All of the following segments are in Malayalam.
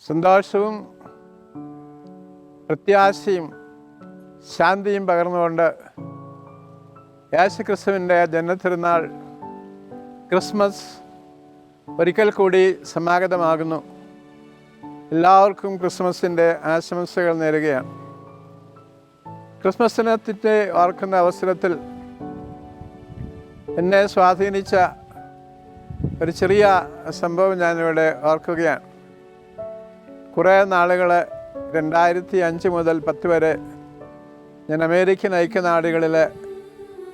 സന്തോഷവും പ്രത്യാശയും ശാന്തിയും പകർന്നുകൊണ്ട് യേശുക്രിസ്തുവിൻ്റെ ജന്മത്തിരുന്നാൾ ക്രിസ്മസ് ഒരിക്കൽ കൂടി സമാഗതമാകുന്നു. എല്ലാവർക്കും ക്രിസ്മസിൻ്റെ ആശംസകൾ നേരുകയാണ്. ക്രിസ്മസ് ദിനത്തെ ഓർക്കുന്ന അവസരത്തിൽ എന്നെ സ്വാധീനിച്ച ഒരു ചെറിയ സംഭവം ഞാനിവിടെ ഓർക്കുകയാണ്. കുറേ നാളുകൾ 2005 മുതൽ 10 വരെ ഞാൻ അമേരിക്കൻ ഐക്യനാടുകളിൽ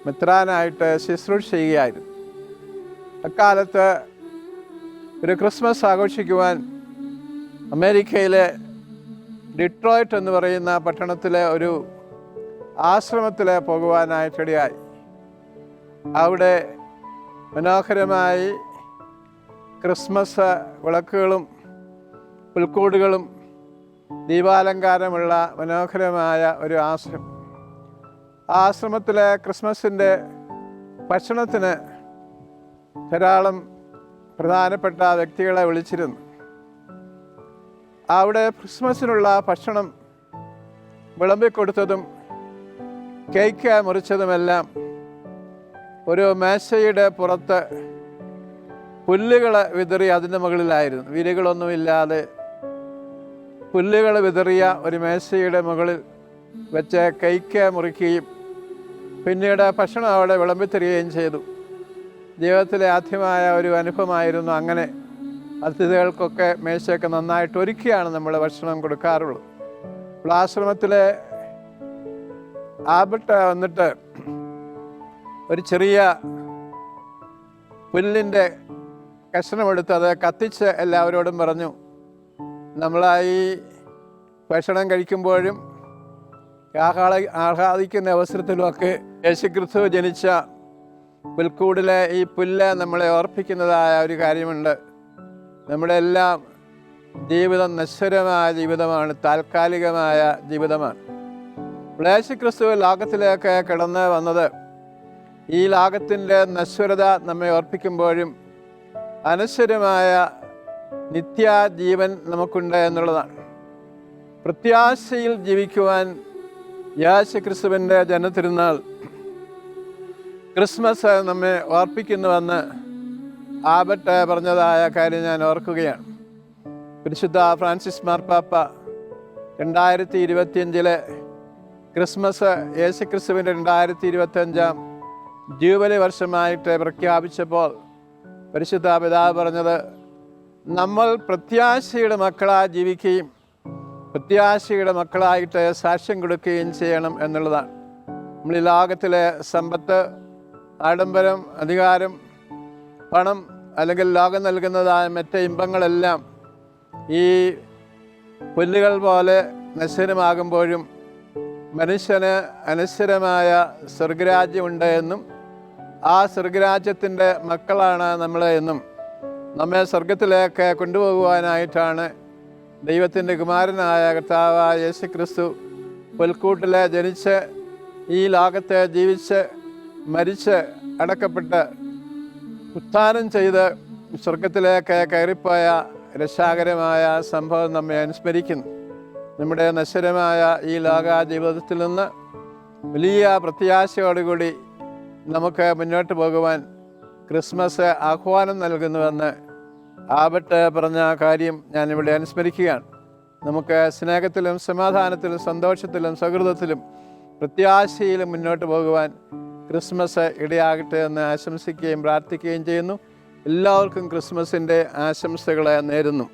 മെത്രാനായിട്ട് ശുശ്രൂഷ ചെയ്യുകയായിരുന്നു. അക്കാലത്ത് ഒരു ക്രിസ്മസ് ആഘോഷിക്കുവാൻ അമേരിക്കയിലെ ഡിട്രോയിറ്റ് എന്ന് പറയുന്ന പട്ടണത്തിലെ ഒരു ആശ്രമത്തിൽ പോകുവാനായിട്ടിടയായി. അവിടെ മനോഹരമായി ക്രിസ്മസ് വിളക്കുകളും പുൽക്കൂടുകളും ദീപാലങ്കാരമുള്ള മനോഹരമായ ഒരു ആശ്രമം. ആശ്രമത്തിലെ ക്രിസ്മസിൻ്റെ ഭക്ഷണത്തിന് ധാരാളം പ്രധാനപ്പെട്ട വ്യക്തികളെ വിളിച്ചിരുന്നു. അവിടെ ക്രിസ്മസിനുള്ള ഭക്ഷണം വിളമ്പിക്കൊടുത്തതും കേക്ക് മുറിച്ചതുമെല്ലാം ഒരു മേശയുടെ പുറത്ത് പുല്ലുകൾ വിതറി അതിൻ്റെ മുകളിലായിരുന്നു. വിരികളൊന്നുമില്ലാതെ പുല്ലുകൾ വിതറിയ ഒരു മേശയുടെ മുകളിൽ വെച്ച് കേക്ക് മുറിക്കുകയും പിന്നീട് ഭക്ഷണം അവിടെ വിളമ്പിത്തരികയും ചെയ്തു. ജീവിതത്തിലെ ആദ്യമായ ഒരു അനുഭവമായിരുന്നു. അങ്ങനെ അതിഥികൾക്കൊക്കെ മേശയൊക്കെ നന്നായിട്ട് ഒരുക്കിയാണ് നമ്മൾ ഭക്ഷണം കൊടുക്കാറുള്ളത്. ആശ്രമത്തിലെ ആബട്ട് വന്നിട്ട് ഒരു ചെറിയ പുല്ലിൻ്റെ കഷ്ണമെടുത്ത് അത് കത്തിച്ച് എല്ലാവരോടും പറഞ്ഞു, നമ്മളായി ഭക്ഷണം കഴിക്കുമ്പോഴും ആഹ്ലാദിക്കുന്ന അവസരത്തിലുമൊക്കെ യേശുക്രിസ്തു ജനിച്ച പുൽക്കൂടിലെ ഈ പുല്ല് നമ്മളെ ഓർപ്പിക്കുന്നതായ ഒരു കാര്യമുണ്ട്. നമ്മുടെ എല്ലാം ജീവിതം നശ്വരമായ ജീവിതമാണ്, താൽക്കാലികമായ ജീവിതമാണ്. യേശുക്രിസ്തു ലോകത്തിലേക്ക് കടന്ന് വന്നത് ഈ ലോകത്തിൻ്റെ നശ്വരത നമ്മെ ഓർപ്പിക്കുമ്പോഴും അനശ്വരമായ നിത്യജീവൻ നമുക്കുണ്ട് എന്നുള്ളതാണ്. പ്രത്യാശയിൽ ജീവിക്കുവാൻ യേശുക്രിസ്തുവിൻ്റെ ജന്മത്തിരുന്നാൾ ക്രിസ്മസ് നമ്മെ ഓർപ്പിക്കുന്നുവെന്ന് ആബട്ട് പറഞ്ഞതായ കാര്യം ഞാൻ ഓർക്കുകയാണ്. പരിശുദ്ധ ഫ്രാൻസിസ് മാർപ്പാപ്പ 2025 ക്രിസ്മസ് യേശുക്രിസ്തുവിൻ്റെ 2025 ജൂബിലി വർഷമായിട്ട് പ്രഖ്യാപിച്ചപ്പോൾ പരിശുദ്ധ പിതാവ് പറഞ്ഞത്, നമ്മൾ പ്രത്യാശയുടെ മക്കളായി ജീവിക്കുകയും പ്രത്യാശയുടെ മക്കളായിട്ട് സാക്ഷ്യം കൊടുക്കുകയും ചെയ്യണം എന്നുള്ളതാണ്. നമ്മൾ ഈ ലോകത്തിലെ സമ്പത്ത്, ആഡംബരം, അധികാരം, പണം അല്ലെങ്കിൽ ലോകം നൽകുന്നതായ മറ്റ് ഇമ്പങ്ങളെല്ലാം ഈ പുല്ലുകൾ പോലെ നശ്വരമാകുമ്പോഴും മനുഷ്യന് അനശ്വരമായ സ്വർഗരാജ്യമുണ്ട് എന്നും ആ സ്വർഗരാജ്യത്തിൻ്റെ മക്കളാണ് നമ്മൾ എന്നും നമ്മെ സ്വർഗത്തിലേക്ക് കൊണ്ടുപോകുവാനായിട്ടാണ് ദൈവത്തിൻ്റെ കുമാരനായ കർത്താവായ യേശുക്രിസ്തു പുൽക്കൂട്ടിൽ ജനിച്ച് ഈ ലോകത്തെ ജീവിച്ച് മരിച്ച് അടക്കപ്പെട്ട് ഉത്ഥാനം ചെയ്ത് സ്വർഗത്തിലേക്ക് കയറിപ്പോയ രക്ഷാകരമായ സംഭവം നമ്മെ അനുസ്മരിക്കുന്നു. നമ്മുടെ നശ്വരമായ ഈ ലോക ജീവിതത്തിൽ നിന്ന് വലിയ പ്രത്യാശയോടുകൂടി നമുക്ക് മുന്നോട്ട് പോകുവാൻ ക്രിസ്മസ് ആഹ്വാനം നൽകുന്നുവെന്ന് ആബട്ട് പറഞ്ഞ കാര്യം ഞാനിവിടെ അനുസ്മരിക്കുകയാണ്. നമുക്ക് സ്നേഹത്തിലും സമാധാനത്തിലും സന്തോഷത്തിലും സൗഹൃദത്തിലും പ്രത്യാശയിലും മുന്നോട്ട് പോകുവാൻ ക്രിസ്മസ് ഇടയാകട്ടെ എന്ന് ആശംസിക്കുകയും പ്രാർത്ഥിക്കുകയും ചെയ്യുന്നു. എല്ലാവർക്കും ക്രിസ്മസിൻ്റെ ആശംസകളെ നേരുന്നു.